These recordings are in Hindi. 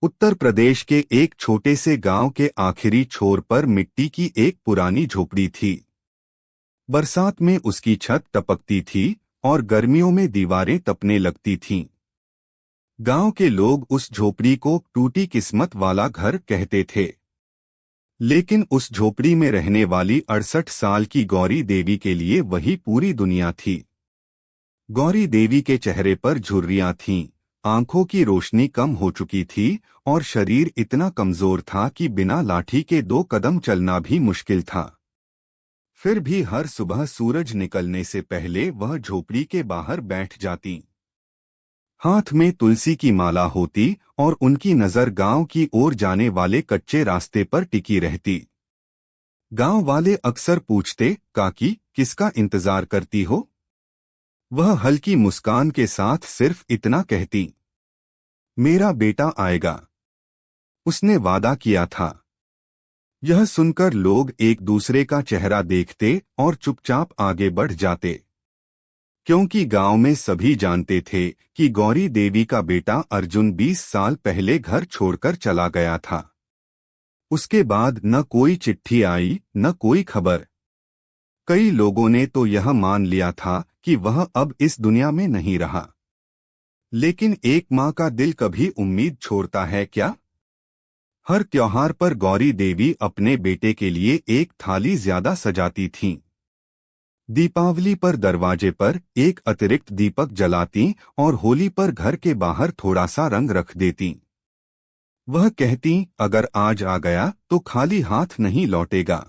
उत्तर प्रदेश के एक छोटे से गांव के आखिरी छोर पर मिट्टी की एक पुरानी झोपड़ी थी। बरसात में उसकी छत टपकती थी और गर्मियों में दीवारें तपने लगती थीं। गांव के लोग उस झोपड़ी को टूटी किस्मत वाला घर कहते थे। लेकिन उस झोपड़ी में रहने वाली 68 साल की गौरी देवी के लिए वही पूरी दुनिया थी। गौरी देवी के चेहरे पर झुर्रियां थीं, आंखों की रोशनी कम हो चुकी थी और शरीर इतना कमजोर था कि बिना लाठी के 2 कदम चलना भी मुश्किल था। फिर भी हर सुबह सूरज निकलने से पहले वह झोपड़ी के बाहर बैठ जाती। हाथ में तुलसी की माला होती और उनकी नजर गांव की ओर जाने वाले कच्चे रास्ते पर टिकी रहती। गांव वाले अक्सर पूछते, काकी किसका इंतजार करती हो? वह हल्की मुस्कान के साथ सिर्फ इतना कहती, मेरा बेटा आएगा, उसने वादा किया था। यह सुनकर लोग एक दूसरे का चेहरा देखते और चुपचाप आगे बढ़ जाते, क्योंकि गांव में सभी जानते थे कि गौरी देवी का बेटा अर्जुन 20 साल पहले घर छोड़कर चला गया था। उसके बाद न कोई चिट्ठी आई, न कोई खबर। कई लोगों ने तो यह मान लिया था कि वह अब इस दुनिया में नहीं रहा। लेकिन एक माँ का दिल कभी उम्मीद छोड़ता है क्या? हर त्योहार पर गौरी देवी अपने बेटे के लिए एक थाली ज्यादा सजाती थीं। दीपावली पर दरवाजे पर एक अतिरिक्त दीपक जलाती और होली पर घर के बाहर थोड़ा सा रंग रख देती। वह कहती, अगर आज आ गया तो खाली हाथ नहीं लौटेगा।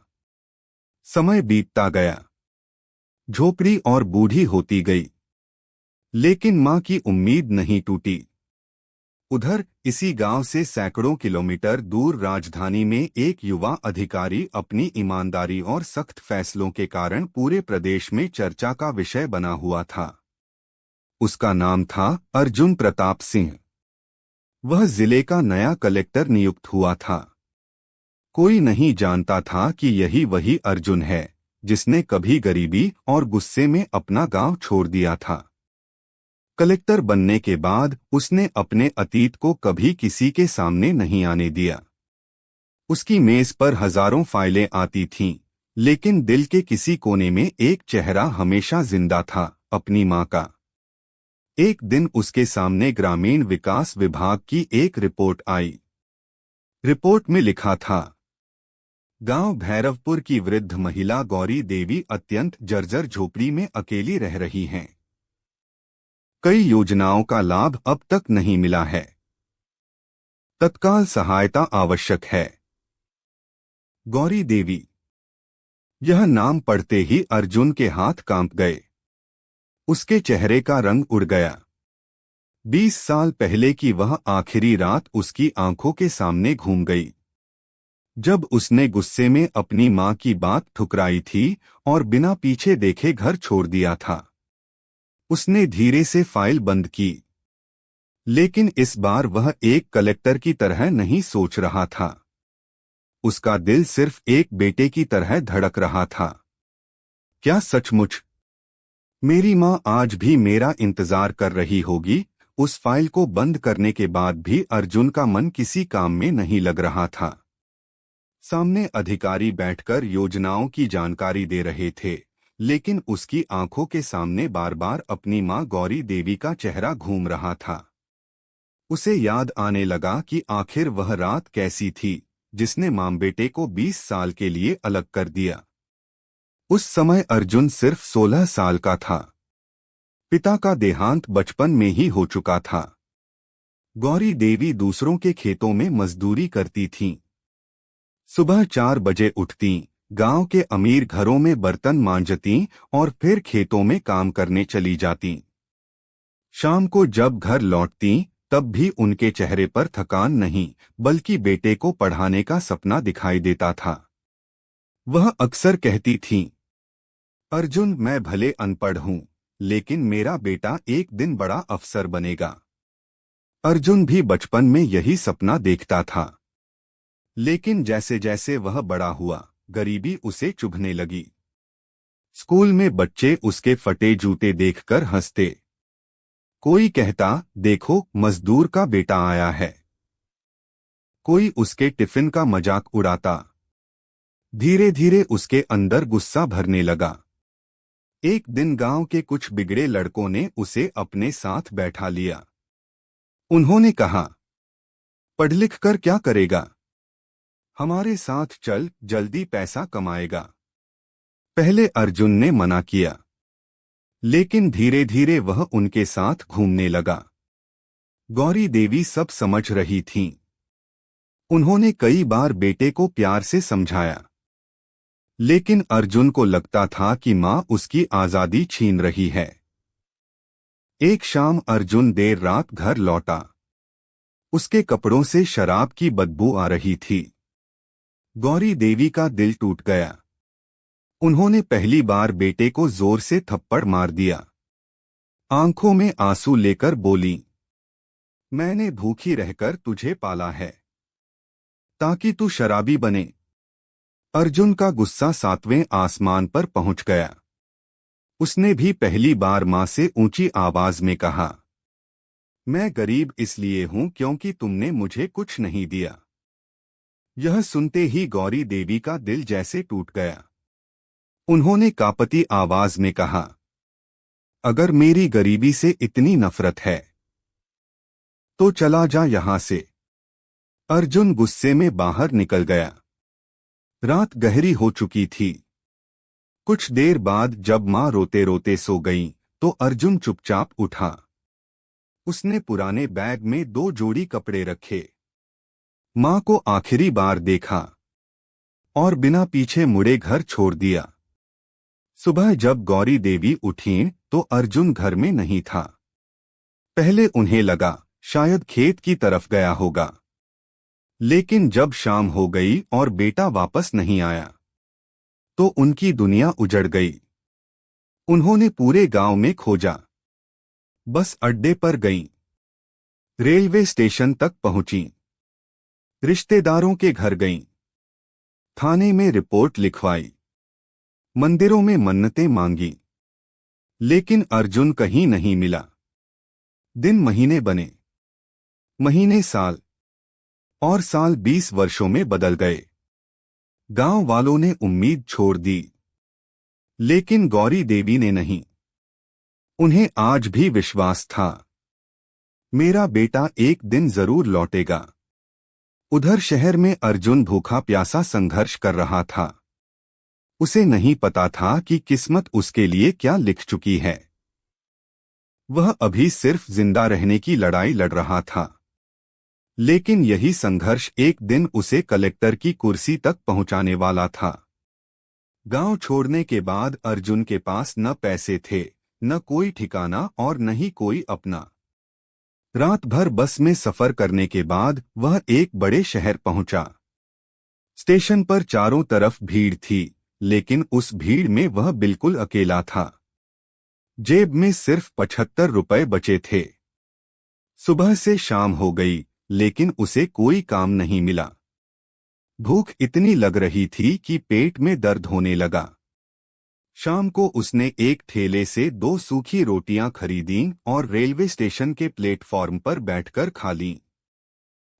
समय बीतता गया, झोपड़ी और बूढ़ी होती गई, लेकिन माँ की उम्मीद नहीं टूटी। उधर इसी गांव से सैकड़ों किलोमीटर दूर राजधानी में एक युवा अधिकारी अपनी ईमानदारी और सख्त फैसलों के कारण पूरे प्रदेश में चर्चा का विषय बना हुआ था। उसका नाम था अर्जुन प्रताप सिंह। वह जिले का नया कलेक्टर नियुक्त हुआ था। कोई नहीं जानता था कि यही वही अर्जुन है जिसने कभी गरीबी और गुस्से में अपना गांव छोड़ दिया था। कलेक्टर बनने के बाद उसने अपने अतीत को कभी किसी के सामने नहीं आने दिया। उसकी मेज पर हजारों फाइलें आती थीं, लेकिन दिल के किसी कोने में एक चेहरा हमेशा जिंदा था, अपनी माँ का। एक दिन उसके सामने ग्रामीण विकास विभाग की एक रिपोर्ट आई। रिपोर्ट में लिखा था, गांव भैरवपुर की वृद्ध महिला गौरी देवी अत्यंत जर्जर झोपड़ी में अकेली रह रही हैं। कई योजनाओं का लाभ अब तक नहीं मिला है। तत्काल सहायता आवश्यक है। गौरी देवी। यह नाम पढ़ते ही अर्जुन के हाथ कांप गए। उसके चेहरे का रंग उड़ गया। 20 साल पहले की वह आखिरी रात उसकी आंखों के सामने घूम गई, जब उसने गुस्से में अपनी मां की बात ठुकराई थी और बिना पीछे देखे घर छोड़ दिया था। उसने धीरे से फाइल बंद की, लेकिन इस बार वह एक कलेक्टर की तरह नहीं सोच रहा था। उसका दिल सिर्फ एक बेटे की तरह धड़क रहा था। क्या सचमुच मेरी मां आज भी मेरा इंतजार कर रही होगी? उस फाइल को बंद करने के बाद भी अर्जुन का मन किसी काम में नहीं लग रहा था। सामने अधिकारी बैठकर योजनाओं की जानकारी दे रहे थे, लेकिन उसकी आंखों के सामने बार बार अपनी मां गौरी देवी का चेहरा घूम रहा था। उसे याद आने लगा कि आखिर वह रात कैसी थी जिसने मां बेटे को 20 साल के लिए अलग कर दिया। उस समय अर्जुन सिर्फ 16 साल का था। पिता का देहांत बचपन में ही हो चुका था। गौरी देवी दूसरों के खेतों में मजदूरी करती थीं। सुबह 4 बजे उठतीं, गांव के अमीर घरों में बर्तन मांजतीं और फिर खेतों में काम करने चली जातीं। शाम को जब घर लौटतीं, तब भी उनके चेहरे पर थकान नहीं, बल्कि बेटे को पढ़ाने का सपना दिखाई देता था। वह अक्सर कहती थीं, अर्जुन, मैं भले अनपढ़ हूं, लेकिन मेरा बेटा एक दिन बड़ा अफसर बनेगा। अर्जुन भी बचपन में यही सपना देखता था। लेकिन जैसे जैसे वह बड़ा हुआ, गरीबी उसे चुभने लगी। स्कूल में बच्चे उसके फटे जूते देखकर हंसते। कोई कहता, देखो मजदूर का बेटा आया है। कोई उसके टिफिन का मजाक उड़ाता। धीरे धीरे उसके अंदर गुस्सा भरने लगा। एक दिन गांव के कुछ बिगड़े लड़कों ने उसे अपने साथ बैठा लिया। उन्होंने कहा, पढ़ लिख कर क्या करेगा? हमारे साथ चल, जल्दी पैसा कमाएगा। पहले अर्जुन ने मना किया, लेकिन धीरे धीरे वह उनके साथ घूमने लगा। गौरी देवी सब समझ रही थीं। उन्होंने कई बार बेटे को प्यार से समझाया, लेकिन अर्जुन को लगता था कि मां उसकी आजादी छीन रही है। एक शाम अर्जुन देर रात घर लौटा। उसके कपड़ों से शराब की बदबू आ रही थी। गौरी देवी का दिल टूट गया। उन्होंने पहली बार बेटे को जोर से थप्पड़ मार दिया। आंखों में आंसू लेकर बोली, मैंने भूखी रहकर तुझे पाला है, ताकि तू शराबी बने। अर्जुन का गुस्सा 7वें आसमान पर पहुंच गया। उसने भी पहली बार मां से ऊंची आवाज में कहा, मैं गरीब इसलिए हूं क्योंकि तुमने मुझे कुछ नहीं दिया। यह सुनते ही गौरी देवी का दिल जैसे टूट गया। उन्होंने कांपती आवाज में कहा, अगर मेरी गरीबी से इतनी नफरत है तो चला जा यहां से। अर्जुन गुस्से में बाहर निकल गया। रात गहरी हो चुकी थी। कुछ देर बाद जब मां रोते रोते सो गईं, तो अर्जुन चुपचाप उठा। उसने पुराने बैग में 2 जोड़ी कपड़े रखे, मां को आखिरी बार देखा और बिना पीछे मुड़े घर छोड़ दिया। सुबह जब गौरी देवी उठीं तो अर्जुन घर में नहीं था। पहले उन्हें लगा शायद खेत की तरफ गया होगा, लेकिन जब शाम हो गई और बेटा वापस नहीं आया तो उनकी दुनिया उजड़ गई। उन्होंने पूरे गांव में खोजा, बस अड्डे पर गईं, रेलवे स्टेशन तक पहुंची, रिश्तेदारों के घर गईं, थाने में रिपोर्ट लिखवाई, मंदिरों में मन्नतें मांगी, लेकिन अर्जुन कहीं नहीं मिला। दिन महीने बने, महीने साल, और साल 20 वर्षों में बदल गए। गांव वालों ने उम्मीद छोड़ दी, लेकिन गौरी देवी ने नहीं। उन्हें आज भी विश्वास था, मेरा बेटा एक दिन जरूर लौटेगा। उधर शहर में अर्जुन भूखा प्यासा संघर्ष कर रहा था। उसे नहीं पता था कि किस्मत उसके लिए क्या लिख चुकी है। वह अभी सिर्फ जिंदा रहने की लड़ाई लड़ रहा था, लेकिन यही संघर्ष एक दिन उसे कलेक्टर की कुर्सी तक पहुंचाने वाला था। गांव छोड़ने के बाद अर्जुन के पास न पैसे थे, न कोई ठिकाना और न ही कोई अपना। रात भर बस में सफर करने के बाद वह एक बड़े शहर पहुंचा। स्टेशन पर चारों तरफ भीड़ थी, लेकिन उस भीड़ में वह बिल्कुल अकेला था। जेब में सिर्फ 75 रुपए बचे थे। सुबह से शाम हो गई, लेकिन उसे कोई काम नहीं मिला। भूख इतनी लग रही थी कि पेट में दर्द होने लगा। शाम को उसने एक ठेले से 2 सूखी रोटियां खरीदीं और रेलवे स्टेशन के प्लेटफॉर्म पर बैठकर खा लीं।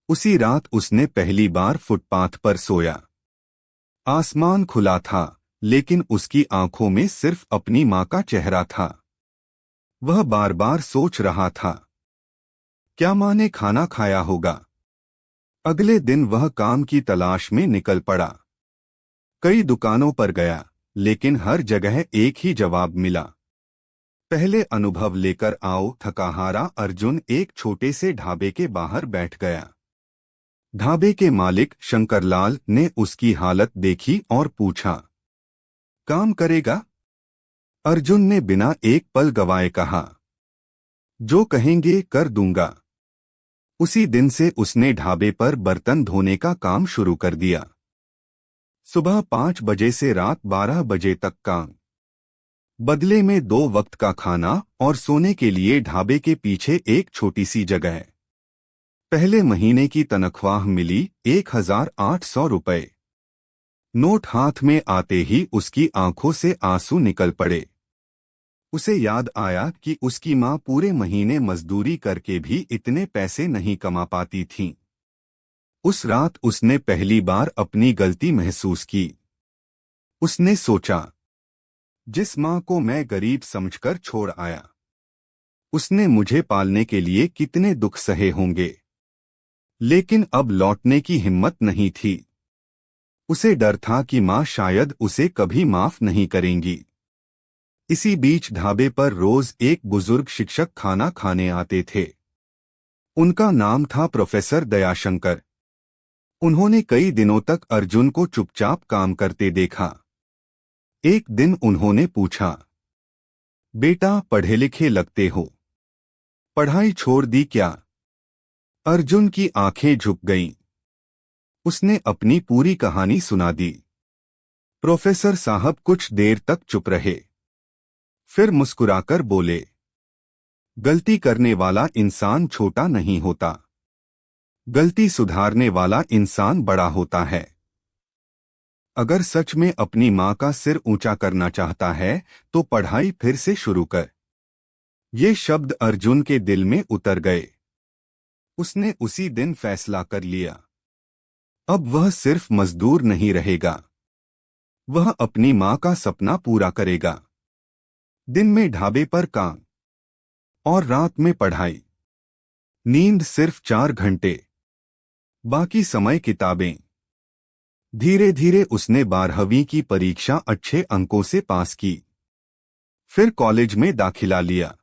उसी रात उसने पहली बार फुटपाथ पर सोया। आसमान खुला था, लेकिन उसकी आंखों में सिर्फ अपनी मां का चेहरा था। वह बार बार सोच रहा था, क्या मां ने खाना खाया होगा? अगले दिन वह काम की तलाश में निकल पड़ा। कई दुकानों पर गया, लेकिन हर जगह एक ही जवाब मिला, पहले अनुभव लेकर आओ। थकाहारा अर्जुन एक छोटे से ढाबे के बाहर बैठ गया। ढाबे के मालिक शंकरलाल ने उसकी हालत देखी और पूछा, काम करेगा? अर्जुन ने बिना एक पल गवाए कहा, जो कहेंगे कर दूंगा। उसी दिन से उसने ढाबे पर बर्तन धोने का काम शुरू कर दिया। सुबह 5 बजे से रात 12 बजे तक काम। बदले में 2 वक्त का खाना और सोने के लिए ढाबे के पीछे एक छोटी सी जगह। पहले महीने की तनख्वाह मिली 1800 रुपए। नोट हाथ में आते ही उसकी आंखों से आंसू निकल पड़े। उसे याद आया कि उसकी मां पूरे महीने मजदूरी करके भी इतने पैसे नहीं कमा पाती थीं। उस रात उसने पहली बार अपनी गलती महसूस की। उसने सोचा, जिस माँ को मैं गरीब समझकर छोड़ आया, उसने मुझे पालने के लिए कितने दुख सहे होंगे। लेकिन अब लौटने की हिम्मत नहीं थी। उसे डर था कि माँ शायद उसे कभी माफ नहीं करेंगी। इसी बीच ढाबे पर रोज एक बुजुर्ग शिक्षक खाना खाने आते थे। उनका नाम था प्रोफेसर दयाशंकर। उन्होंने कई दिनों तक अर्जुन को चुपचाप काम करते देखा। एक दिन उन्होंने पूछा, बेटा पढ़े लिखे लगते हो, पढ़ाई छोड़ दी क्या? अर्जुन की आंखें झुक गईं। उसने अपनी पूरी कहानी सुना दी। प्रोफेसर साहब कुछ देर तक चुप रहे, फिर मुस्कुराकर बोले, गलती करने वाला इंसान छोटा नहीं होता, गलती सुधारने वाला इंसान बड़ा होता है। अगर सच में अपनी माँ का सिर ऊंचा करना चाहता है तो पढ़ाई फिर से शुरू कर। ये शब्द अर्जुन के दिल में उतर गए। उसने उसी दिन फैसला कर लिया, अब वह सिर्फ मजदूर नहीं रहेगा, वह अपनी माँ का सपना पूरा करेगा। दिन में ढाबे पर काम और रात में पढ़ाई। नींद सिर्फ 4 घंटे, बाकी समय किताबें। धीरे धीरे उसने 12वीं की परीक्षा अच्छे अंकों से पास की। फिर कॉलेज में दाखिला लिया।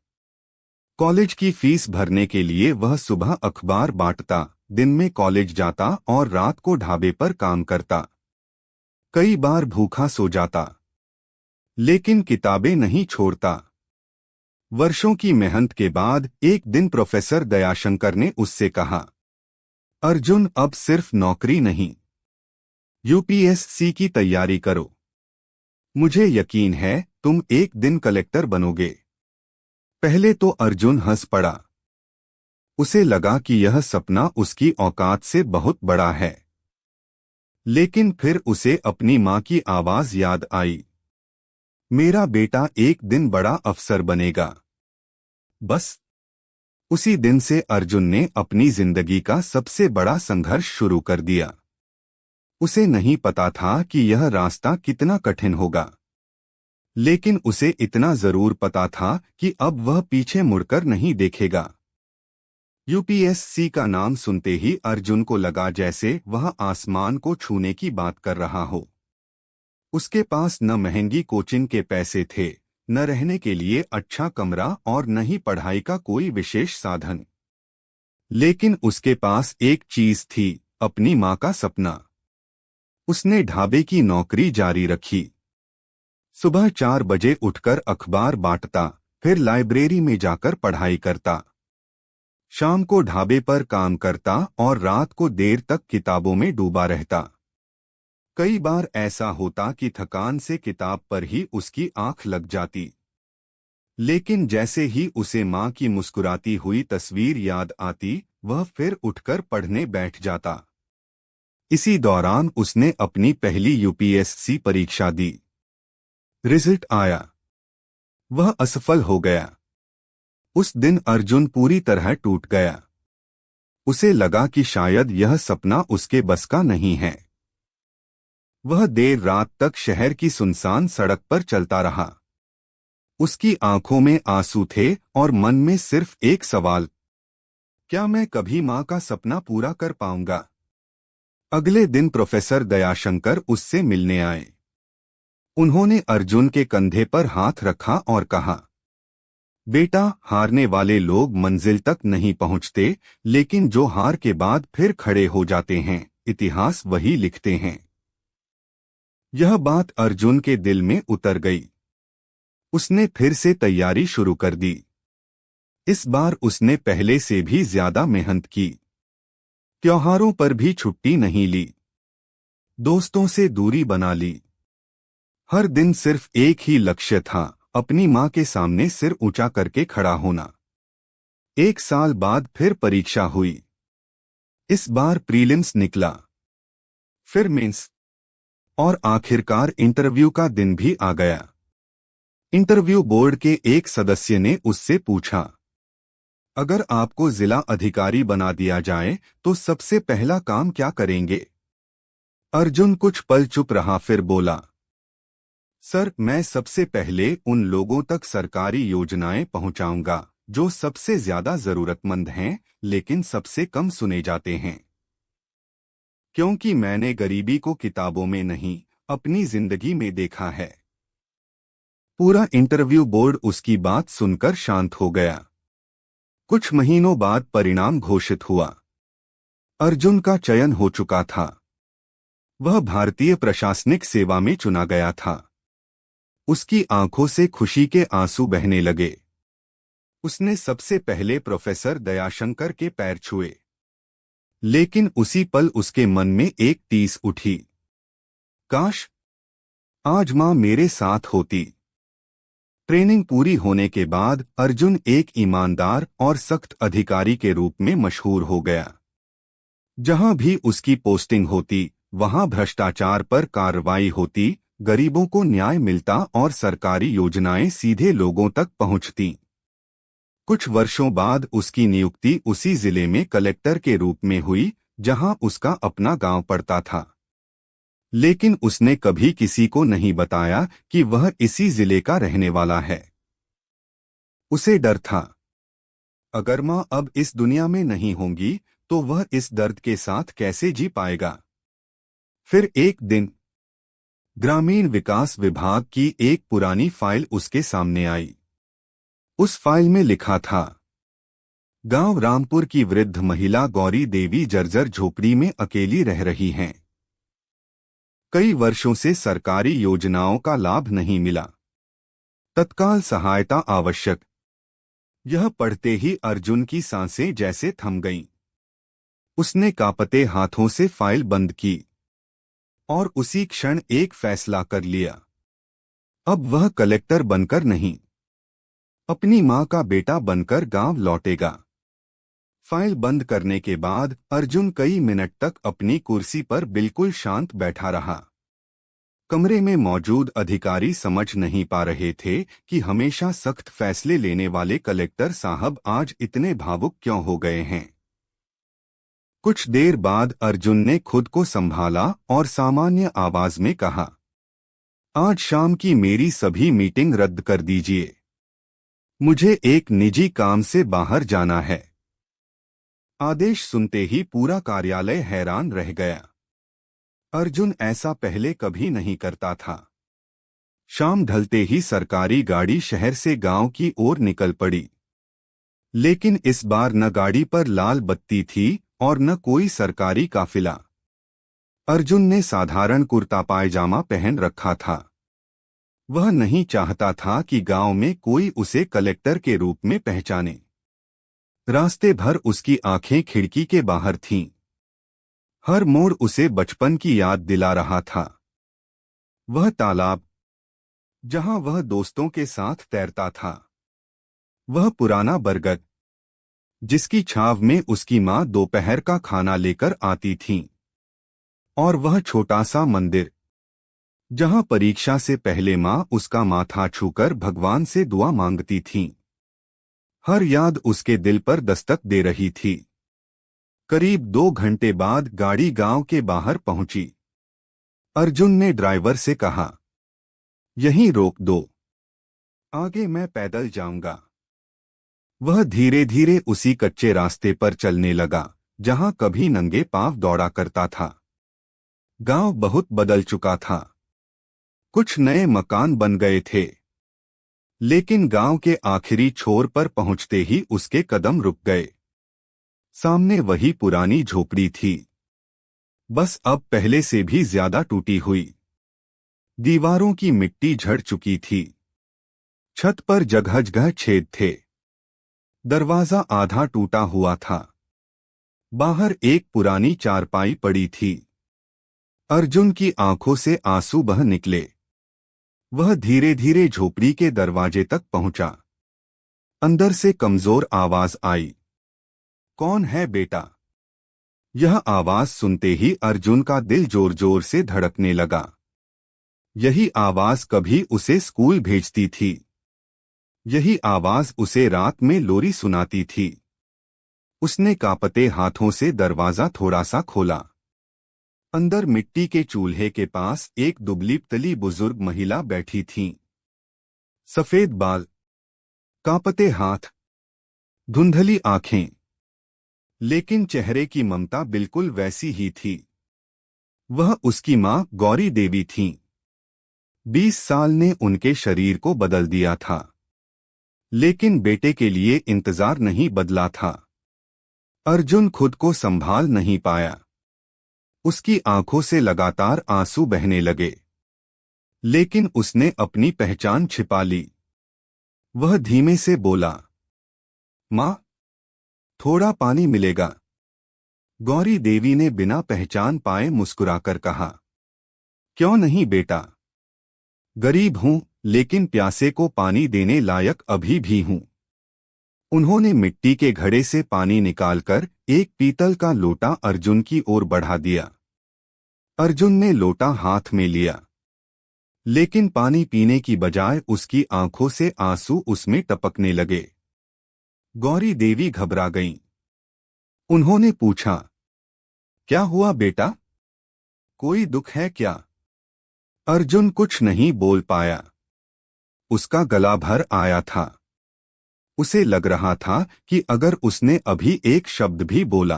कॉलेज की फीस भरने के लिए वह सुबह अखबार बांटता, दिन में कॉलेज जाता और रात को ढाबे पर काम करता। कई बार भूखा सो जाता, लेकिन किताबें नहीं छोड़ता। वर्षों की मेहनत के बाद एक दिन प्रोफेसर दयाशंकर ने उससे कहा, अर्जुन अब सिर्फ नौकरी नहीं, यूपीएससी की तैयारी करो। मुझे यकीन है तुम एक दिन कलेक्टर बनोगे। पहले तो अर्जुन हंस पड़ा। उसे लगा कि यह सपना उसकी औकात से बहुत बड़ा है। लेकिन फिर उसे अपनी माँ की आवाज याद आई, मेरा बेटा एक दिन बड़ा अफसर बनेगा। बस उसी दिन से अर्जुन ने अपनी जिंदगी का सबसे बड़ा संघर्ष शुरू कर दिया। उसे नहीं पता था कि यह रास्ता कितना कठिन होगा, लेकिन उसे इतना जरूर पता था कि अब वह पीछे मुड़कर नहीं देखेगा। यूपीएससी का नाम सुनते ही अर्जुन को लगा जैसे वह आसमान को छूने की बात कर रहा हो। उसके पास न महंगी कोचिंग के पैसे थे, न रहने के लिए अच्छा कमरा और न ही पढ़ाई का कोई विशेष साधन। लेकिन उसके पास एक चीज थी, अपनी माँ का सपना। उसने ढाबे की नौकरी जारी रखी। सुबह 4 बजे उठकर अखबार बांटता, फिर लाइब्रेरी में जाकर पढ़ाई करता। शाम को ढाबे पर काम करता और रात को देर तक किताबों में डूबा रहता। कई बार ऐसा होता कि थकान से किताब पर ही उसकी आंख लग जाती। लेकिन जैसे ही उसे माँ की मुस्कुराती हुई तस्वीर याद आती, वह फिर उठकर पढ़ने बैठ जाता। इसी दौरान उसने अपनी पहली यूपीएससी परीक्षा दी। रिजल्ट आया, वह असफल हो गया। उस दिन अर्जुन पूरी तरह टूट गया। उसे लगा कि शायद यह सपना उसके बस का नहीं है। वह देर रात तक शहर की सुनसान सड़क पर चलता रहा। उसकी आंखों में आंसू थे और मन में सिर्फ एक सवाल, क्या मैं कभी माँ का सपना पूरा कर पाऊंगा? अगले दिन प्रोफेसर दयाशंकर उससे मिलने आए। उन्होंने अर्जुन के कंधे पर हाथ रखा और कहा, बेटा, हारने वाले लोग मंजिल तक नहीं पहुंचते, लेकिन जो हार के बाद फिर खड़े हो जाते हैं, इतिहास वही लिखते हैं। यह बात अर्जुन के दिल में उतर गई। उसने फिर से तैयारी शुरू कर दी। इस बार उसने पहले से भी ज्यादा मेहनत की। त्योहारों पर भी छुट्टी नहीं ली। दोस्तों से दूरी बना ली। हर दिन सिर्फ एक ही लक्ष्य था, अपनी माँ के सामने सिर ऊंचा करके खड़ा होना। 1 साल बाद फिर परीक्षा हुई। इस बार प्रीलिम्स निकला, फिर मेंस, और आखिरकार इंटरव्यू का दिन भी आ गया। इंटरव्यू बोर्ड के एक सदस्य ने उससे पूछा, अगर आपको जिला अधिकारी बना दिया जाए तो सबसे पहला काम क्या करेंगे? अर्जुन कुछ पल चुप रहा, फिर बोला, सर, मैं सबसे पहले उन लोगों तक सरकारी योजनाएं पहुंचाऊंगा जो सबसे ज्यादा जरूरतमंद हैं लेकिन सबसे कम सुने जाते हैं। क्योंकि मैंने गरीबी को किताबों में नहीं, अपनी जिंदगी में देखा है। पूरा इंटरव्यू बोर्ड उसकी बात सुनकर शांत हो गया। कुछ महीनों बाद परिणाम घोषित हुआ। अर्जुन का चयन हो चुका था। वह भारतीय प्रशासनिक सेवा में चुना गया था। उसकी आंखों से खुशी के आंसू बहने लगे। उसने सबसे पहले प्रोफेसर दयाशंकर के पैर छुए। लेकिन उसी पल उसके मन में एक टीस उठी। काश आज मां मेरे साथ होती। ट्रेनिंग पूरी होने के बाद अर्जुन एक ईमानदार और सख्त अधिकारी के रूप में मशहूर हो गया। जहां भी उसकी पोस्टिंग होती वहां भ्रष्टाचार पर कार्रवाई होती, गरीबों को न्याय मिलता और सरकारी योजनाएं सीधे लोगों तक पहुंचती। कुछ वर्षों बाद उसकी नियुक्ति उसी जिले में कलेक्टर के रूप में हुई जहां उसका अपना गांव पड़ता था। लेकिन उसने कभी किसी को नहीं बताया कि वह इसी जिले का रहने वाला है। उसे डर था, अगर मां अब इस दुनिया में नहीं होंगी तो वह इस दर्द के साथ कैसे जी पाएगा। फिर एक दिन ग्रामीण विकास विभाग की एक पुरानी फाइल उसके सामने आई। उस फाइल में लिखा था, गांव रामपुर की वृद्ध महिला गौरी देवी जर्जर झोपड़ी में अकेली रह रही हैं। कई वर्षों से सरकारी योजनाओं का लाभ नहीं मिला। तत्काल सहायता आवश्यक। यह पढ़ते ही अर्जुन की सांसें जैसे थम गईं। उसने कांपते हाथों से फाइल बंद की और उसी क्षण एक फैसला कर लिया। अब वह कलेक्टर बनकर नहीं, अपनी मां का बेटा बनकर गांव लौटेगा। फाइल बंद करने के बाद अर्जुन कई मिनट तक अपनी कुर्सी पर बिल्कुल शांत बैठा रहा। कमरे में मौजूद अधिकारी समझ नहीं पा रहे थे कि हमेशा सख्त फैसले लेने वाले कलेक्टर साहब आज इतने भावुक क्यों हो गए हैं। कुछ देर बाद अर्जुन ने खुद को संभाला और सामान्य आवाज में कहा, आज शाम की मेरी सभी मीटिंग रद्द कर दीजिए। मुझे एक निजी काम से बाहर जाना है। आदेश सुनते ही पूरा कार्यालय हैरान रह गया। अर्जुन ऐसा पहले कभी नहीं करता था। शाम ढलते ही सरकारी गाड़ी शहर से गांव की ओर निकल पड़ी। लेकिन इस बार न गाड़ी पर लाल बत्ती थी और न कोई सरकारी काफिला। अर्जुन ने साधारण कुर्ता पायजामा पहन रखा था। वह नहीं चाहता था कि गांव में कोई उसे कलेक्टर के रूप में पहचाने। रास्ते भर उसकी आंखें खिड़की के बाहर थीं। हर मोड़ उसे बचपन की याद दिला रहा था। वह तालाब जहां वह दोस्तों के साथ तैरता था, वह पुराना बरगद जिसकी छाव में उसकी मां दोपहर का खाना लेकर आती थीं, और वह छोटा सा मंदिर जहां परीक्षा से पहले मां उसका माथा छूकर भगवान से दुआ मांगती थीं। हर याद उसके दिल पर दस्तक दे रही थी। करीब 2 घंटे बाद गाड़ी गांव के बाहर पहुंची। अर्जुन ने ड्राइवर से कहा, यहीं रोक दो, आगे मैं पैदल जाऊंगा। वह धीरे धीरे उसी कच्चे रास्ते पर चलने लगा जहां कभी नंगे पांव दौड़ा करता था। गांव बहुत बदल चुका था। कुछ नए मकान बन गए थे, लेकिन गांव के आखिरी छोर पर पहुंचते ही उसके कदम रुक गए। सामने वही पुरानी झोपड़ी थी, बस अब पहले से भी ज्यादा टूटी हुई। दीवारों की मिट्टी झड़ चुकी थी। छत पर जगह-जगह छेद थे। दरवाजा आधा टूटा हुआ था। बाहर एक पुरानी चारपाई पड़ी थी। अर्जुन की आंखों से आंसू बह निकले। वह धीरे धीरे झोपड़ी के दरवाजे तक पहुंचा। अंदर से कमजोर आवाज आई, कौन है बेटा? यह आवाज सुनते ही अर्जुन का दिल जोर जोर से धड़कने लगा। यही आवाज कभी उसे स्कूल भेजती थी। यही आवाज उसे रात में लोरी सुनाती थी। उसने कांपते हाथों से दरवाजा थोड़ा सा खोला। अंदर मिट्टी के चूल्हे के पास एक दुबली पतली बुजुर्ग महिला बैठी थी। सफेद बाल, कांपते हाथ, धुंधली आंखें, लेकिन चेहरे की ममता बिल्कुल वैसी ही थी। वह उसकी मां गौरी देवी थीं। 20 साल ने उनके शरीर को बदल दिया था, लेकिन बेटे के लिए इंतजार नहीं बदला था। अर्जुन खुद को संभाल नहीं पाया। उसकी आंखों से लगातार आंसू बहने लगे, लेकिन उसने अपनी पहचान छिपा ली। वह धीमे से बोला, मां, थोड़ा पानी मिलेगा? गौरी देवी ने बिना पहचान पाए मुस्कुराकर कहा, क्यों नहीं बेटा, गरीब हूं लेकिन प्यासे को पानी देने लायक अभी भी हूं। उन्होंने मिट्टी के घड़े से पानी निकालकर एक पीतल का लोटा अर्जुन की ओर बढ़ा दिया। अर्जुन ने लोटा हाथ में लिया, लेकिन पानी पीने की बजाय उसकी आंखों से आंसू उसमें टपकने लगे। गौरी देवी घबरा गईं। उन्होंने पूछा, क्या हुआ बेटा, कोई दुख है क्या? अर्जुन कुछ नहीं बोल पाया। उसका गला भर आया था। उसे लग रहा था कि अगर उसने अभी एक शब्द भी बोला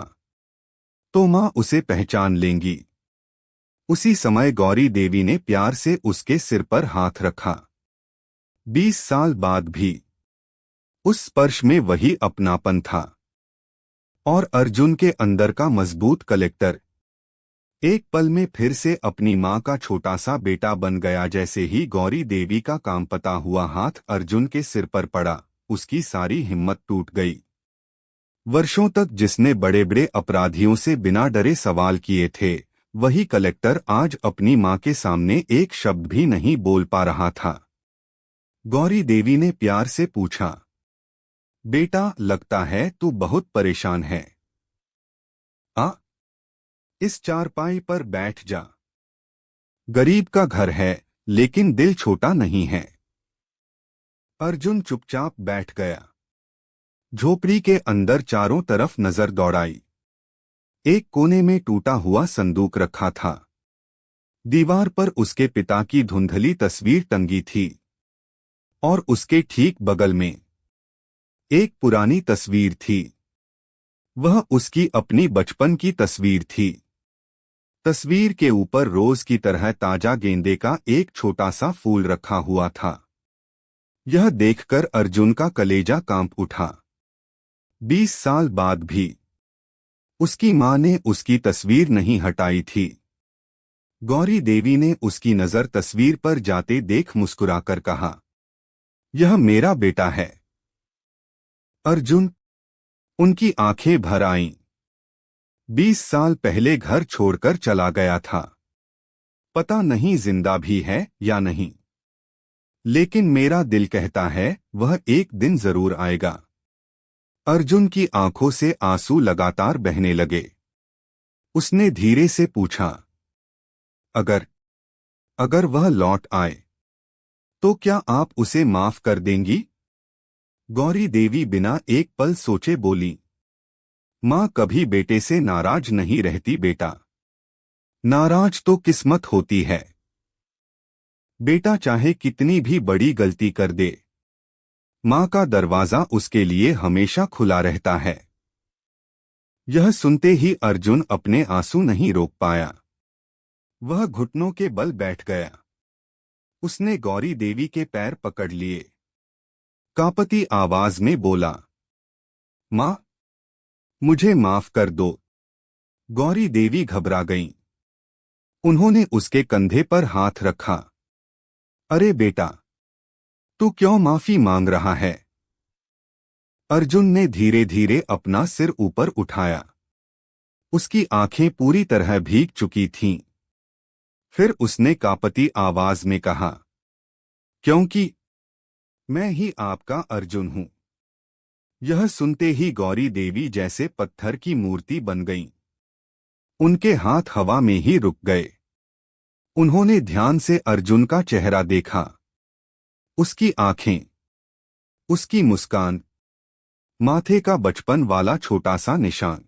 तो मां उसे पहचान लेंगी। उसी समय गौरी देवी ने प्यार से उसके सिर पर हाथ रखा। 20 साल बाद भी उस स्पर्श में वही अपनापन था। और अर्जुन के अंदर का मजबूत कलेक्टर एक पल में फिर से अपनी मां का छोटा सा बेटा बन गया। जैसे ही गौरी देवी का कांपता हुआ हाथ अर्जुन के सिर पर पड़ा, उसकी सारी हिम्मत टूट गई। वर्षों तक जिसने बड़े बड़े अपराधियों से बिना डरे सवाल किए थे, वही कलेक्टर आज अपनी मां के सामने एक शब्द भी नहीं बोल पा रहा था। गौरी देवी ने प्यार से पूछा, बेटा, लगता है तू बहुत परेशान है। आ, इस चारपाई पर बैठ जा। गरीब का घर है, लेकिन दिल छोटा नहीं है। अर्जुन चुपचाप बैठ गया। झोपड़ी के अंदर चारों तरफ नजर दौड़ाई। एक कोने में टूटा हुआ संदूक रखा था। दीवार पर उसके पिता की धुंधली तस्वीर टंगी थी, और उसके ठीक बगल में एक पुरानी तस्वीर थी। वह उसकी अपनी बचपन की तस्वीर थी। तस्वीर के ऊपर रोज की तरह ताजा गेंदे का एक छोटा सा फूल रखा हुआ था। यह देखकर अर्जुन का कलेजा कांप उठा। 20 साल बाद भी उसकी मां ने उसकी तस्वीर नहीं हटाई थी। गौरी देवी ने उसकी नजर तस्वीर पर जाते देख मुस्कुराकर कहा, यह मेरा बेटा है। अर्जुन, उनकी आंखें भर आईं। 20 साल पहले घर छोड़कर चला गया था। पता नहीं जिंदा भी है या नहीं, लेकिन मेरा दिल कहता है वह एक दिन जरूर आएगा। अर्जुन की आंखों से आंसू लगातार बहने लगे। उसने धीरे से पूछा, अगर वह लौट आए तो क्या आप उसे माफ कर देंगी? गौरी देवी बिना एक पल सोचे बोली, मां कभी बेटे से नाराज नहीं रहती बेटा। नाराज तो किस्मत होती है। बेटा चाहे कितनी भी बड़ी गलती कर दे, मां का दरवाजा उसके लिए हमेशा खुला रहता है। यह सुनते ही अर्जुन अपने आंसू नहीं रोक पाया। वह घुटनों के बल बैठ गया। उसने गौरी देवी के पैर पकड़ लिए। कांपती आवाज में बोला, मां, मुझे माफ कर दो। गौरी देवी घबरा गईं। उन्होंने उसके कंधे पर हाथ रखा। अरे बेटा, तू क्यों माफी मांग रहा है? अर्जुन ने धीरे धीरे अपना सिर ऊपर उठाया। उसकी आंखें पूरी तरह भीग चुकी थीं। फिर उसने कांपती आवाज में कहा, क्योंकि मैं ही आपका अर्जुन हूं। यह सुनते ही गौरी देवी जैसे पत्थर की मूर्ति बन गईं। उनके हाथ हवा में ही रुक गए। उन्होंने ध्यान से अर्जुन का चेहरा देखा। उसकी आंखें, उसकी मुस्कान, माथे का बचपन वाला छोटा सा निशान।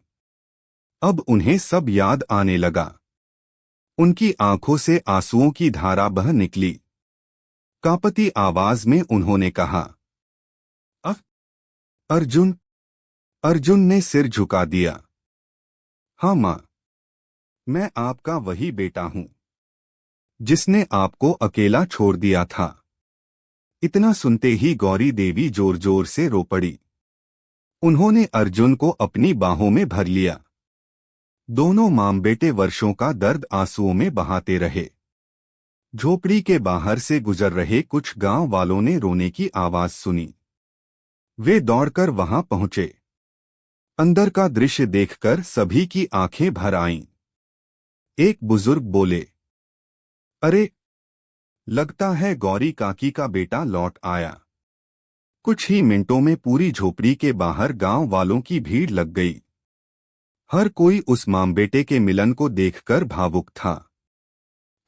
अब उन्हें सब याद आने लगा। उनकी आंखों से आंसुओं की धारा बह निकली। कांपती आवाज में उन्होंने कहा, अह। अर्जुन। अर्जुन ने सिर झुका दिया। हाँ माँ, मैं आपका वही बेटा हूं जिसने आपको अकेला छोड़ दिया था। इतना सुनते ही गौरी देवी जोर जोर से रो पड़ी। उन्होंने अर्जुन को अपनी बाहों में भर लिया। दोनों मां बेटे वर्षों का दर्द आंसुओं में बहाते रहे। झोपड़ी के बाहर से गुजर रहे कुछ गांव वालों ने रोने की आवाज सुनी। वे दौड़कर वहां पहुंचे। अंदर का दृश्य देखकर सभी की आंखें भर आईं। एक बुजुर्ग बोले, अरे, लगता है गौरी काकी का बेटा लौट आया। कुछ ही मिनटों में पूरी झोपड़ी के बाहर गांव वालों की भीड़ लग गई। हर कोई उस मां बेटे के मिलन को देखकर भावुक था।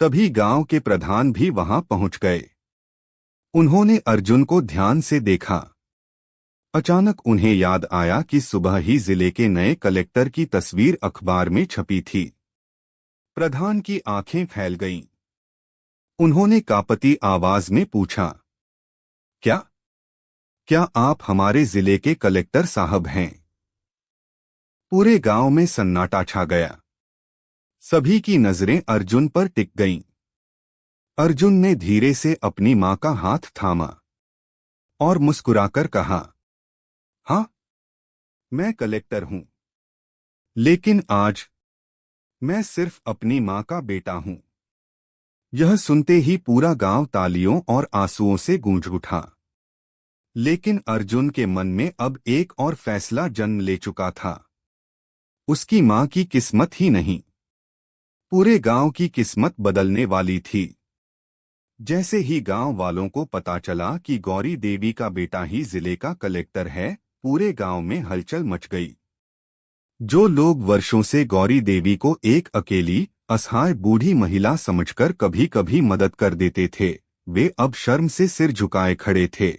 तभी गांव के प्रधान भी वहां पहुंच गए। उन्होंने अर्जुन को ध्यान से देखा। अचानक उन्हें याद आया कि सुबह ही जिले के नए कलेक्टर की तस्वीर अखबार में छपी थी। प्रधान की आंखें फैल गईं। उन्होंने कांपती आवाज में पूछा, क्या क्या आप हमारे जिले के कलेक्टर साहब हैं? पूरे गांव में सन्नाटा छा गया। सभी की नजरें अर्जुन पर टिक गईं। अर्जुन ने धीरे से अपनी मां का हाथ थामा और मुस्कुराकर कहा, हाँ, मैं कलेक्टर हूं, लेकिन आज मैं सिर्फ अपनी मां का बेटा हूं। यह सुनते ही पूरा गांव तालियों और आंसुओं से गूंज उठा। लेकिन अर्जुन के मन में अब एक और फैसला जन्म ले चुका था। उसकी मां की किस्मत ही नहीं, पूरे गांव की किस्मत बदलने वाली थी। जैसे ही गांव वालों को पता चला कि गौरी देवी का बेटा ही जिले का कलेक्टर है, पूरे गांव में हलचल मच गई। जो लोग वर्षों से गौरी देवी को एक अकेली असहाय बूढ़ी महिला समझकर कभी कभी मदद कर देते थे, वे अब शर्म से सिर झुकाए खड़े थे।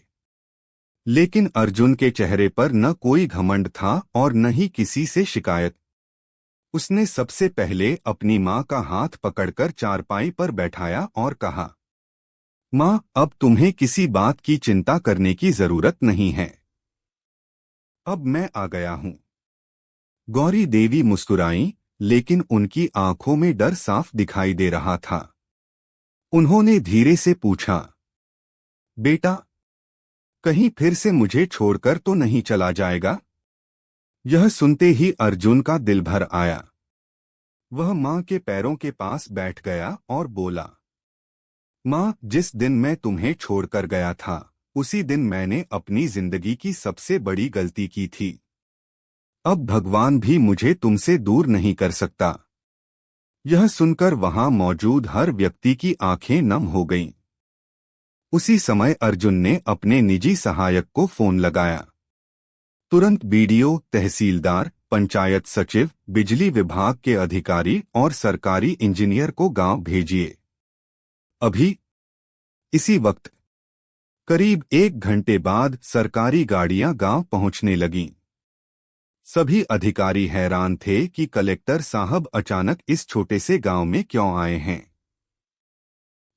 लेकिन अर्जुन के चेहरे पर न कोई घमंड था और न ही किसी से शिकायत। उसने सबसे पहले अपनी मां का हाथ पकड़कर चारपाई पर बैठाया और कहा, मां, अब तुम्हें किसी बात की चिंता करने की जरूरत नहीं है। अब मैं आ गया हूं। गौरी देवी मुस्कुराईं, लेकिन उनकी आंखों में डर साफ दिखाई दे रहा था। उन्होंने धीरे से पूछा, बेटा, कहीं फिर से मुझे छोड़कर तो नहीं चला जाएगा? यह सुनते ही अर्जुन का दिल भर आया। वह मां के पैरों के पास बैठ गया और बोला, मां, जिस दिन मैं तुम्हें छोड़कर गया था, उसी दिन मैंने अपनी जिंदगी की सबसे बड़ी गलती की थी। अब भगवान भी मुझे तुमसे दूर नहीं कर सकता। यह सुनकर वहां मौजूद हर व्यक्ति की आंखें नम हो गईं। उसी समय अर्जुन ने अपने निजी सहायक को फोन लगाया। तुरंत बीडीओ, तहसीलदार, पंचायत सचिव, बिजली विभाग के अधिकारी और सरकारी इंजीनियर को गांव भेजिए अभी। इसी वक्त करीब 1 घंटे बाद सरकारी गाड़ियां गांव पहुंचने लगीं। सभी अधिकारी हैरान थे कि कलेक्टर साहब अचानक इस छोटे से गांव में क्यों आए हैं।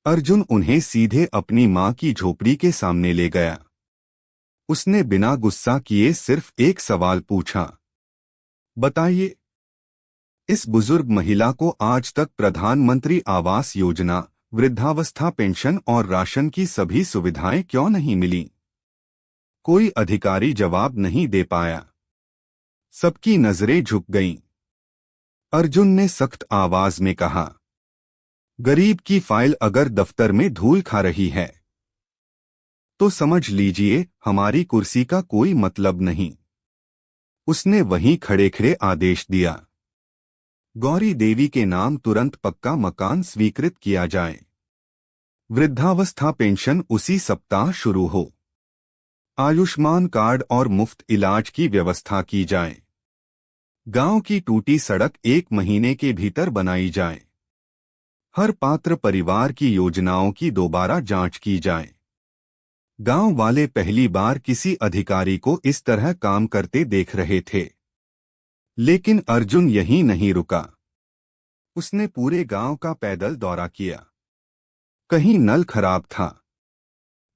अर्जुन उन्हें सीधे अपनी मां की झोपड़ी के सामने ले गया। उसने बिना गुस्सा किए सिर्फ एक सवाल पूछा, बताइए, इस बुजुर्ग महिला को आज तक प्रधानमंत्री आवास योजना, वृद्धावस्था पेंशन और राशन की सभी सुविधाएं क्यों नहीं मिली? कोई अधिकारी जवाब नहीं दे पाया। सबकी नजरें झुक गईं। अर्जुन ने सख्त आवाज में कहा, गरीब की फाइल अगर दफ्तर में धूल खा रही है तो समझ लीजिए हमारी कुर्सी का कोई मतलब नहीं। उसने वहीं खड़े खड़े आदेश दिया, गौरी देवी के नाम तुरंत पक्का मकान स्वीकृत किया जाए। वृद्धावस्था पेंशन उसी सप्ताह शुरू हो। आयुष्मान कार्ड और मुफ्त इलाज की व्यवस्था की जाए। गांव की टूटी सड़क 1 महीने के भीतर बनाई जाए। हर पात्र परिवार की योजनाओं की दोबारा जांच की जाए। गांव वाले पहली बार किसी अधिकारी को इस तरह काम करते देख रहे थे। लेकिन अर्जुन यहीं नहीं रुका। उसने पूरे गांव का पैदल दौरा किया। कहीं नल खराब था,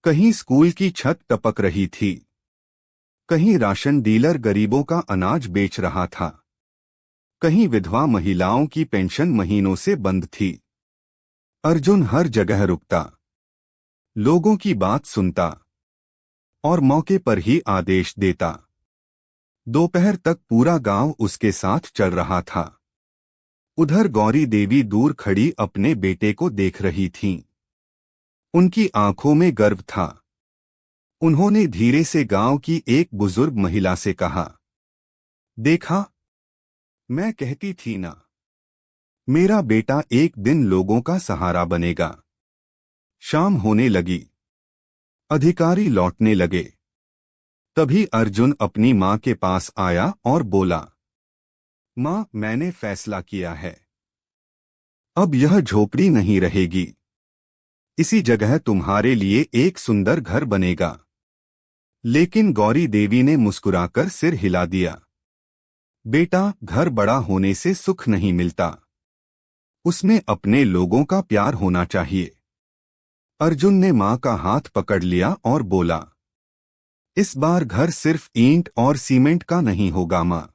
कहीं स्कूल की छत टपक रही थी, कहीं राशन डीलर गरीबों का अनाज बेच रहा था, कहीं विधवा महिलाओं की पेंशन महीनों से बंद थी। अर्जुन हर जगह रुकता, लोगों की बात सुनता और मौके पर ही आदेश देता। दोपहर तक पूरा गांव उसके साथ चल रहा था। उधर गौरी देवी दूर खड़ी अपने बेटे को देख रही थीं। उनकी आंखों में गर्व था। उन्होंने धीरे से गांव की एक बुजुर्ग महिला से कहा, देखा, मैं कहती थी ना, मेरा बेटा एक दिन लोगों का सहारा बनेगा। शाम होने लगी, अधिकारी लौटने लगे। तभी अर्जुन अपनी मां के पास आया और बोला, मां, मैंने फैसला किया है। अब यह झोपड़ी नहीं रहेगी। इसी जगह तुम्हारे लिए एक सुंदर घर बनेगा। लेकिन गौरी देवी ने मुस्कुराकर सिर हिला दिया। बेटा, घर बड़ा होने से सुख नहीं मिलता, उसमें अपने लोगों का प्यार होना चाहिए। अर्जुन ने मां का हाथ पकड़ लिया और बोला, इस बार घर सिर्फ ईंट और सीमेंट का नहीं होगा मां,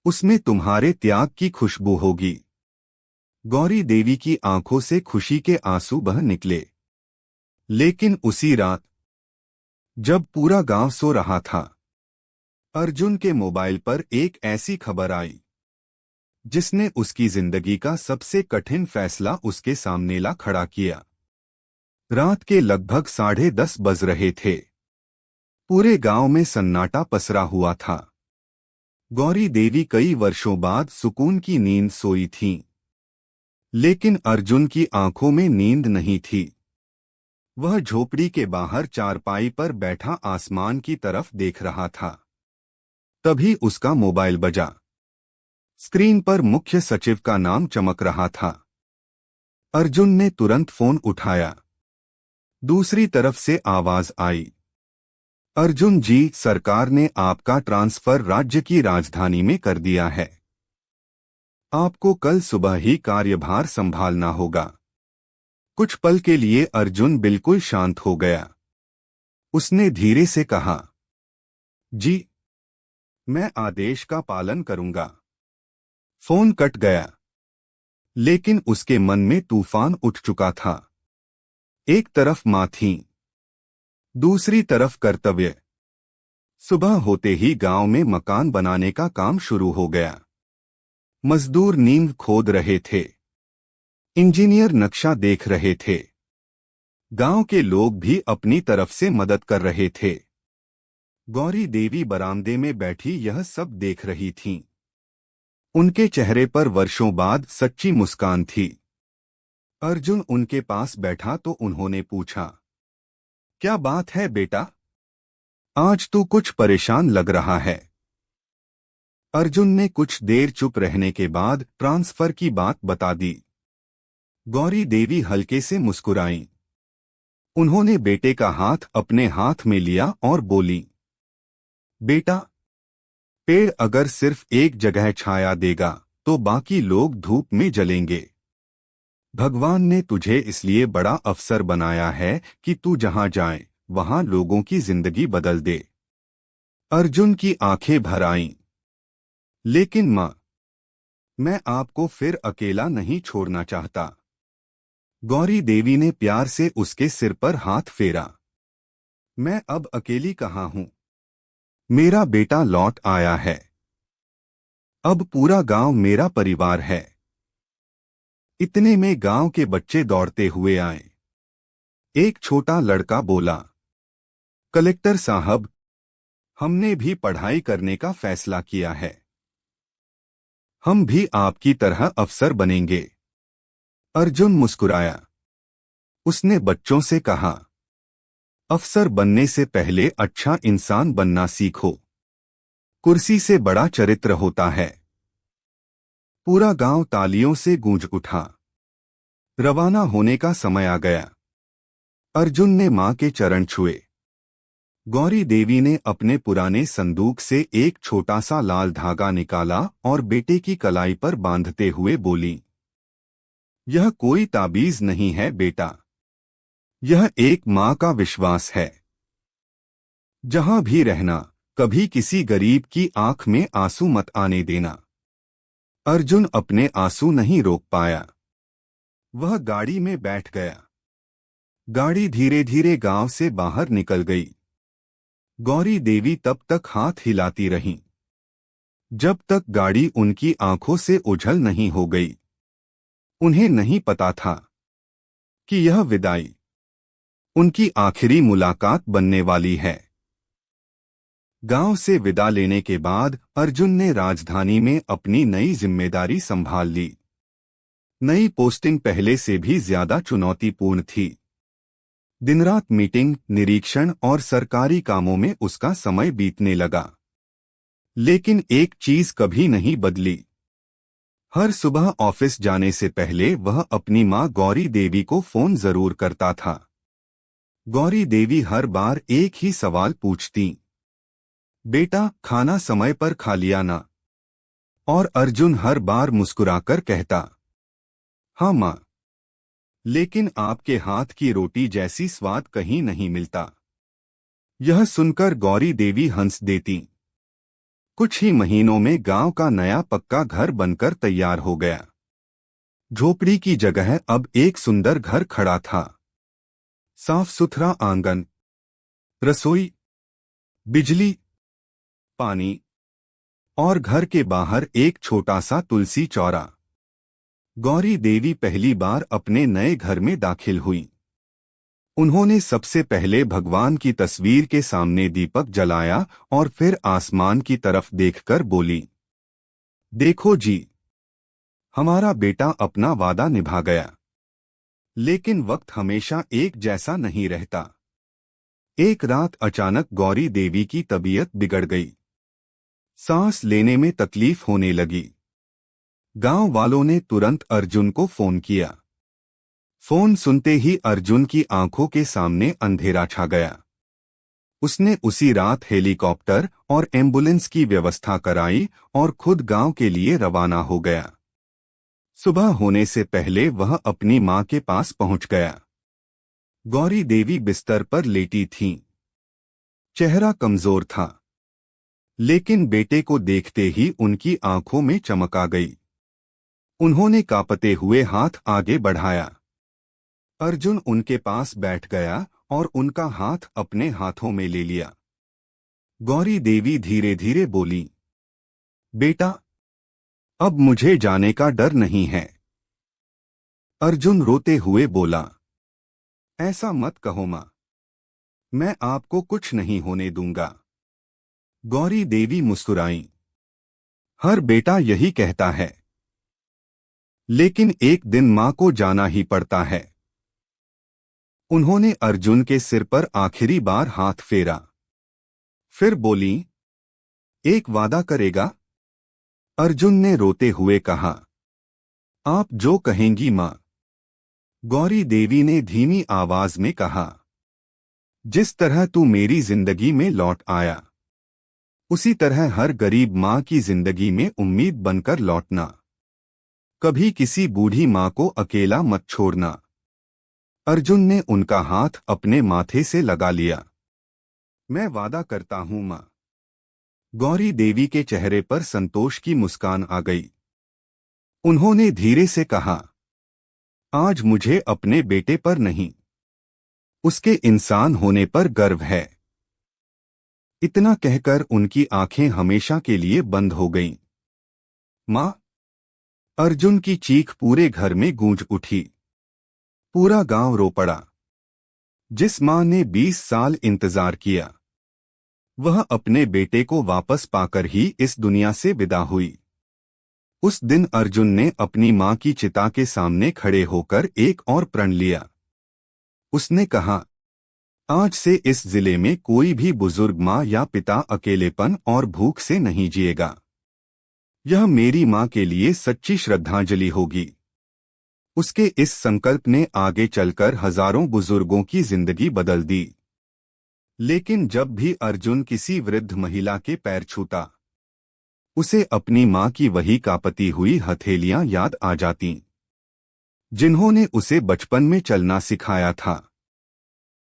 उसमें तुम्हारे त्याग की खुशबू होगी। गौरी देवी की आंखों से खुशी के आंसू बह निकले। लेकिन उसी रात, जब पूरा गांव सो रहा था, अर्जुन के मोबाइल पर एक ऐसी खबर आई जिसने उसकी जिंदगी का सबसे कठिन फैसला उसके सामने ला खड़ा किया। रात के लगभग 10:30 बज रहे थे। पूरे गांव में सन्नाटा पसरा हुआ था। गौरी देवी कई वर्षों बाद सुकून की नींद सोई थीं। लेकिन अर्जुन की आंखों में नींद नहीं थी। वह झोपड़ी के बाहर चारपाई पर बैठा आसमान की तरफ देख रहा था। तभी उसका मोबाइल बजा। स्क्रीन पर मुख्य सचिव का नाम चमक रहा था। अर्जुन ने तुरंत फोन उठाया। दूसरी तरफ से आवाज आई, अर्जुन जी, सरकार ने आपका ट्रांसफर राज्य की राजधानी में कर दिया है। आपको कल सुबह ही कार्यभार संभालना होगा। कुछ पल के लिए अर्जुन बिल्कुल शांत हो गया। उसने धीरे से कहा, जी, मैं आदेश का पालन करूंगा। फोन कट गया। लेकिन उसके मन में तूफान उठ चुका था। एक तरफ मां थी, दूसरी तरफ कर्तव्य। सुबह होते ही गांव में मकान बनाने का काम शुरू हो गया। मजदूर नींव खोद रहे थे, इंजीनियर नक्शा देख रहे थे, गांव के लोग भी अपनी तरफ से मदद कर रहे थे। गौरी देवी बरामदे में बैठी यह सब देख रही थीं। उनके चेहरे पर वर्षों बाद सच्ची मुस्कान थी। अर्जुन उनके पास बैठा तो उन्होंने पूछा, क्या बात है बेटा? आज तू कुछ परेशान लग रहा है। अर्जुन ने कुछ देर चुप रहने के बाद ट्रांसफर की बात बता दी। गौरी देवी हल्के से मुस्कुराईं। उन्होंने बेटे का हाथ अपने हाथ में लिया और बोली, बेटा, पेड़ अगर सिर्फ एक जगह छाया देगा तो बाकी लोग धूप में जलेंगे। भगवान ने तुझे इसलिए बड़ा अफसर बनाया है कि तू जहां जाए वहां लोगों की जिंदगी बदल दे। अर्जुन की आंखें भर आईं। लेकिन मां, मैं आपको फिर अकेला नहीं छोड़ना चाहता। गौरी देवी ने प्यार से उसके सिर पर हाथ फेरा। मैं अब अकेली कहाँ हूं? मेरा बेटा लौट आया है। अब पूरा गांव मेरा परिवार है। इतने में गांव के बच्चे दौड़ते हुए आए। एक छोटा लड़का बोला, कलेक्टर साहब, हमने भी पढ़ाई करने का फैसला किया है। हम भी आपकी तरह अफसर बनेंगे। अर्जुन मुस्कुराया। उसने बच्चों से कहा, अफसर बनने से पहले अच्छा इंसान बनना सीखो। कुर्सी से बड़ा चरित्र होता है। पूरा गांव तालियों से गूंज उठा। रवाना होने का समय आ गया। अर्जुन ने मां के चरण छुए। गौरी देवी ने अपने पुराने संदूक से एक छोटा सा लाल धागा निकाला और बेटे की कलाई पर बांधते हुए बोली, यह कोई ताबीज नहीं है बेटा, यह एक मां का विश्वास है। जहां भी रहना, कभी किसी गरीब की आंख में आंसू मत आने देना। अर्जुन अपने आंसू नहीं रोक पाया। वह गाड़ी में बैठ गया। गाड़ी धीरे धीरे गांव से बाहर निकल गई। गौरी देवी तब तक हाथ हिलाती रहीं, जब तक गाड़ी उनकी आंखों से ओझल नहीं हो गई। उन्हें नहीं पता था कि यह विदाई उनकी आखिरी मुलाकात बनने वाली है। गांव से विदा लेने के बाद अर्जुन ने राजधानी में अपनी नई जिम्मेदारी संभाल ली। नई पोस्टिंग पहले से भी ज्यादा चुनौतीपूर्ण थी। दिन-रात मीटिंग, निरीक्षण और सरकारी कामों में उसका समय बीतने लगा। लेकिन एक चीज कभी नहीं बदली। हर सुबह ऑफिस जाने से पहले वह अपनी मां गौरी देवी को फोन जरूर करता था। गौरी देवी हर बार एक ही सवाल पूछती, बेटा खाना समय पर खा लिया ना? और अर्जुन हर बार मुस्कुराकर कहता, हाँ मां, लेकिन आपके हाथ की रोटी जैसी स्वाद कहीं नहीं मिलता। यह सुनकर गौरी देवी हंस देती। कुछ ही महीनों में गांव का नया पक्का घर बनकर तैयार हो गया। झोपड़ी की जगह अब एक सुंदर घर खड़ा था। साफ सुथरा आंगन, रसोई, बिजली, पानी और घर के बाहर एक छोटा सा तुलसी चौरा। गौरी देवी पहली बार अपने नए घर में दाखिल हुई। उन्होंने सबसे पहले भगवान की तस्वीर के सामने दीपक जलाया और फिर आसमान की तरफ देखकर बोली, देखो जी, हमारा बेटा अपना वादा निभा गया। लेकिन वक्त हमेशा एक जैसा नहीं रहता। एक रात अचानक गौरी देवी की तबीयत बिगड़ गई। सांस लेने में तकलीफ होने लगी। गांव वालों ने तुरंत अर्जुन को फोन किया। फोन सुनते ही अर्जुन की आंखों के सामने अंधेरा छा गया। उसने उसी रात हेलीकॉप्टर और एम्बुलेंस की व्यवस्था कराई और खुद गांव के लिए रवाना हो गया। सुबह होने से पहले वह अपनी मां के पास पहुंच गया। गौरी देवी बिस्तर पर लेटी थीं। चेहरा कमजोर था, लेकिन बेटे को देखते ही उनकी आंखों में चमक आ गई। उन्होंने कांपते हुए हाथ आगे बढ़ाया। अर्जुन उनके पास बैठ गया और उनका हाथ अपने हाथों में ले लिया। गौरी देवी धीरे धीरे बोली, बेटा, अब मुझे जाने का डर नहीं है। अर्जुन रोते हुए बोला, ऐसा मत कहो मां, मैं आपको कुछ नहीं होने दूंगा। गौरी देवी मुस्कुराईं। हर बेटा यही कहता है, लेकिन एक दिन मां को जाना ही पड़ता है। उन्होंने अर्जुन के सिर पर आखिरी बार हाथ फेरा। फिर बोली, एक वादा करेगा? अर्जुन ने रोते हुए कहा, आप जो कहेंगी मां। गौरी देवी ने धीमी आवाज में कहा, जिस तरह तू मेरी जिंदगी में लौट आया, उसी तरह हर गरीब मां की जिंदगी में उम्मीद बनकर लौटना। कभी किसी बूढ़ी मां को अकेला मत छोड़ना। अर्जुन ने उनका हाथ अपने माथे से लगा लिया। मैं वादा करता हूं मां। गौरी देवी के चेहरे पर संतोष की मुस्कान आ गई। उन्होंने धीरे से कहा, आज मुझे अपने बेटे पर नहीं, उसके इंसान होने पर गर्व है। इतना कहकर उनकी आंखें हमेशा के लिए बंद हो गईं। मां! अर्जुन की चीख पूरे घर में गूंज उठी। पूरा गांव रो पड़ा। जिस मां ने 20 साल इंतजार किया, वह अपने बेटे को वापस पाकर ही इस दुनिया से विदा हुई। उस दिन अर्जुन ने अपनी मां की चिता के सामने खड़े होकर एक और प्रण लिया। उसने कहा, आज से इस जिले में कोई भी बुजुर्ग मां या पिता अकेलेपन और भूख से नहीं जिएगा। यह मेरी मां के लिए सच्ची श्रद्धांजलि होगी। उसके इस संकल्प ने आगे चलकर हजारों बुजुर्गों की जिंदगी बदल दी। लेकिन जब भी अर्जुन किसी वृद्ध महिला के पैर छूता, उसे अपनी माँ की वही कांपती हुई हथेलियां याद आ जातीं, जिन्होंने उसे बचपन में चलना सिखाया था।